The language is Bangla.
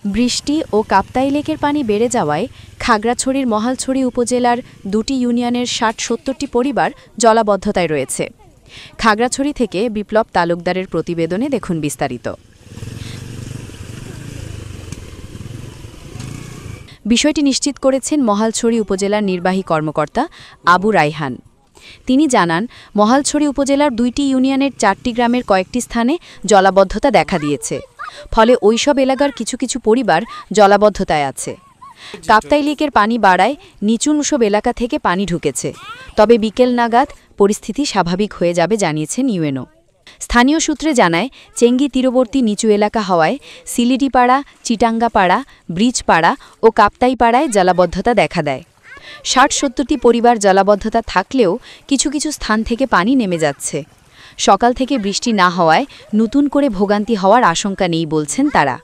বৃষ্টি ও কাপ্তাই লেকের পানি বেড়ে যাওয়ায় খাগড়াছড়ির মহালছড়ি উপজেলার 2টি ইউনিয়নের ৬০-৭০টি পরিবার জলাবদ্ধতায় রয়েছে। খাগড়াছড়ি থেকে বিপ্লব তালুকদারের প্রতিবেদনে দেখুন বিস্তারিত। বিষয়টি নিশ্চিত করেছেন মহালছড়ি উপজেলার নির্বাহী কর্মকর্তা আবু রায়হান। তিনি জানান, মহালছড়ি উপজেলার 2টি ইউনিয়নের 4টি গ্রামের কয়েকটি স্থানে জলাবদ্ধতা দেখা দিয়েছে। ফলে ওইসব এলাকার কিছু কিছু পরিবার জলাবদ্ধতায় আছে। কাপ্তাই লেকের পানি বাড়ায় নিচু এলাকা থেকে পানি ঢুকেছে। তবে বিকেল নাগাদ পরিস্থিতি স্বাভাবিক হয়ে যাবে জানিয়েছেন ইউএনও। স্থানীয় সূত্রে জানায়, চেঙ্গি তীরবর্তী নিচু এলাকা হওয়ায় সিলিটিপাড়া, চিটাঙ্গাপাড়া, ব্রিজপাড়া ও কাপ্তাইপাড়ায় জলাবদ্ধতা দেখা দেয়। ৬০-৭০টি পরিবার জলাবদ্ধতা থাকলেও কিছু কিছু স্থান থেকে পানি নেমে যাচ্ছে। সকাল থেকে বৃষ্টি না হওয়ায় নতুন করে ভোগান্তি হওয়ার আশঙ্কা নেই বলছেন তারা।